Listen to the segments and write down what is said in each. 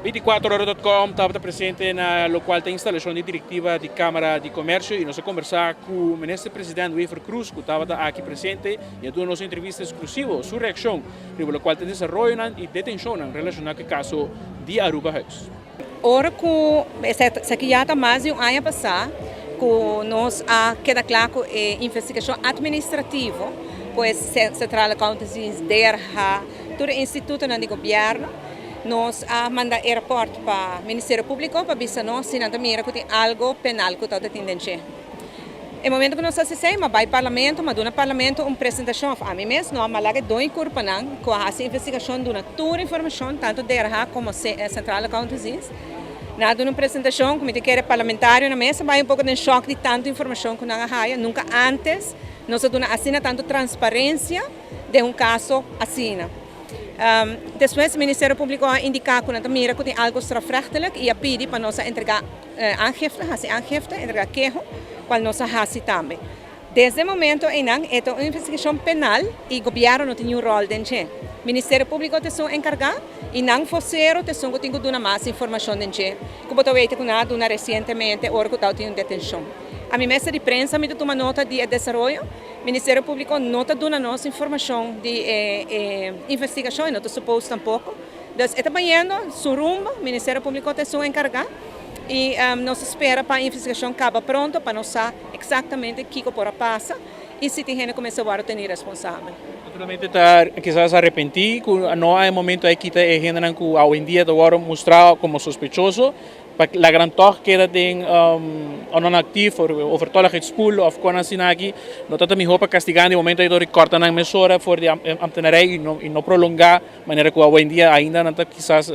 24horas.com estava presente na local da instalação de diretiva de Câmara de Comércio e nós conversar com o ministro-presidente Wefer Cruz, que estava aqui presente e deu nossa entrevista exclusiva, sua reação sobre o qual tem desenvolvimento e detenção relacionado com o caso de Aruba House. Ora que aqui já está mais de um ano passado, que nós queda claro que a investigação administrativa, pois Central Accountancy DRH, todo instituto de governo, nós manda aeroporto para o Ministério Público para ver se nós mira que tem algo penal que está atendendo. No momento que nós assistimos, vai ao Parlamento, mas no Parlamento uma apresentação a mim mesmo, não, mas lá que dois corpos com a investigação de toda a informação, tanto DRH como Central Accountancy. Na uma apresentação, como que era parlamentário na mesa, vai um pouco de choque de tanta informação que não há, nunca antes nós assina tanto transparência de um caso assina. Depois o Ministério Público indica que mira que tem algo strafrechtelijk e pede para nós entregar aangifte, entregar queijo, qual nós fazemos também. Desde o momento em que é uma investigação penal e o governo não tem um rol dentro. O Ministério Público tem encarregado e não forceiro tem que dar mais informação dentro. Como eu vejo que recentemente hora que tem detenção. A minha mesa de prensa me deu uma nota de desenvolvimento. O Ministério Público nota dando nossa informação de investigação, não estou suposto tampouco. Então, está indo seu rumo, o Ministério Público tem seu encarregado e nós espera para a investigação acabe pronto para nós saber exatamente o que pode passar e se tem gente que começa a ter responsável. Naturalmente, quizás arrepentir, não há momento aí que a gente que hoje em dia agora mostrar como sospechoso, porque a grande toque que tem não ativo, ou vertola het spoel, of quando assim aqui, não está também roupa castigando no momento aí do recorta na mesura for de amtenarei e não prolongar, maneira que hoje em dia ainda não está quizás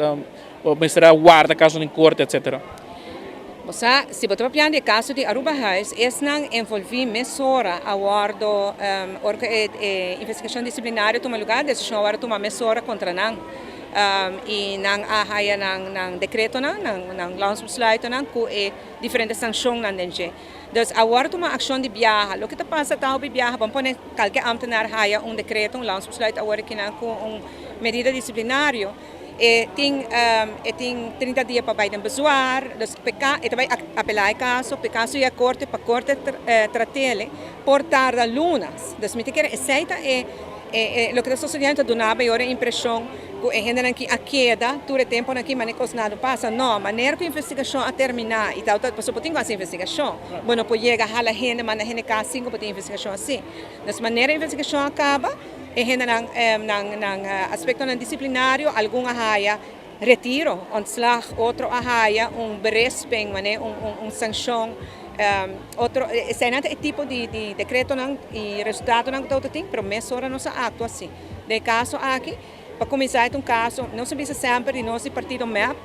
mostrar guarda caso em corte, etc. Se você vai o caso de Aruba House, não envolve mesura a guardo investigação disciplinária toma lugar, decisão agora toma mesura contra não. E não há decreto não lançamento não que diferentes sanções não dentro. Então agora uma ação de viagem, o que está passando é que viagem, vamos pôr qualquer amtenar há decreto, lançamento agora que não com medida disciplinária. Tem 30 dias para ir bezoar, então vai apelar o caso, o caso é corte para corte tratele por tarde lunas. Então me quer aceita o que está sucedendo donava agora a impressão que a gente aqui a queda todo o tempo aqui mas nada passa não maneira que a investigação a terminar e tal passou por essa investigação bueno pode chegar a gente mas a gente cá cinco para investigação assim dessa maneira a investigação acaba e a gente na aspecto disciplinário alguma haia retiro ontslag outro haia berisping sanção outro esse é tipo de decreto e resultado não todo tem promessa ora nossa ato assim de caso aqui para começar um caso não se precisa sempre de nosso partido MEP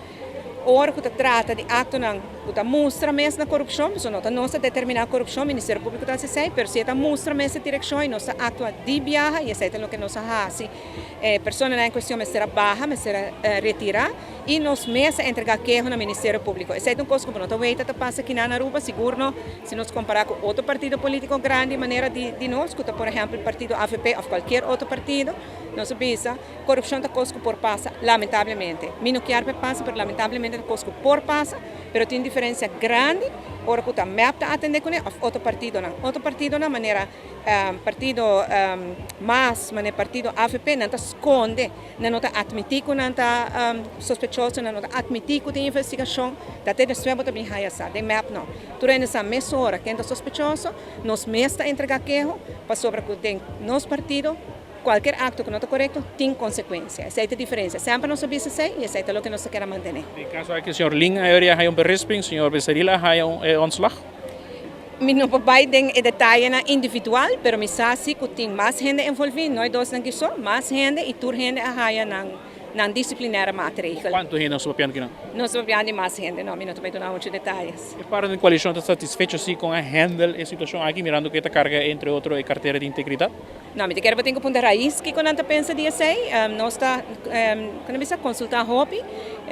ora que trata de ato não que mostra mesmo na corrupção isso não nossa determinar a corrupção o Ministério Público está se sei pero se mostra mesmo direção e nossa atua de viagem e essa é o que nós faz pessoa em questão me será barra me será retirar e nós mesmo entregar queijo no Ministério Público essa é uma coisa que não está veita passa aqui na Aruba seguro se nós comparar com outro partido político grande maneira de nós que por exemplo o partido AFP ou qualquer outro partido nós pensa corrupção está coisa que por passa lamentavelmente não quer passa pero lamentavelmente coisa que por passa pero tem diferença grande ora que está MEP está atender com outro partido na maneira partido mas partido AFP não está esconde não está admitir que não está sospechoso não está admitir que tem investigação até depois também há essa de MEP não durante essa mesura quem está sospechoso nós mesmos entregar queijo para sobre que tem nosso partido qualquer acto que não está correto tem consequência. Essa é a diferença. Sempre nós sabemos isso e essa é o que nós queremos manter. No caso aqui, o senhor Ling há berisping, o senhor Becerril há ontslag? Não vai em detalhe individual, mas me sabe que tem mais gente envolvida, nós dois não só, mais gente e toda gente na disciplinar matriz. Quanto gente nós sabemos que não? Nós sabemos mais gente, não também não muitos detalhes. E para a coalição está satisfeito sim com a handle a situação aqui, mirando que esta carga entre outros a carteira de integridade? Não, mas eu quero botar um ponto de raiz que quando a gente pensa disso aí, nós está, quando você consultar a hobby,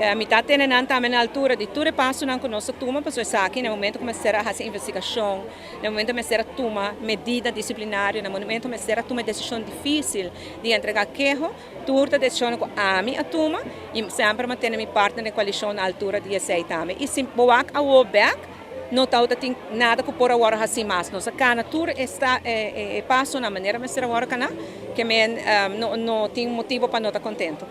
a metade tem também na altura de tudo passo não com nossa turma, pessoas aqui no momento começar a fazer investigação, no momento começar a tomar medida disciplinária, no momento começar a tomar decisão difícil de entregar queijo, turta decisão com a minha turma e sempre manter minha parte na coalição na altura de esse também. E se boak a back não está tem nada que por agora assim mais. Nossa canatura está passo na maneira mas será agora cana que não tem motivo para não estar contente.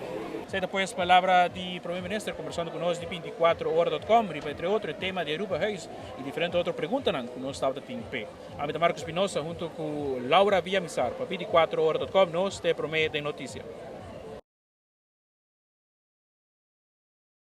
Sei depois a palavra do Primeiro-Ministro conversando conosco de 24horas.com, entre outros temas de Aruba Reis e diferentes outras perguntas que nós estamos tendo pé. A mim Marcos Espinosa junto com Laura Villamizar para 24horas.com nós te promete notícia.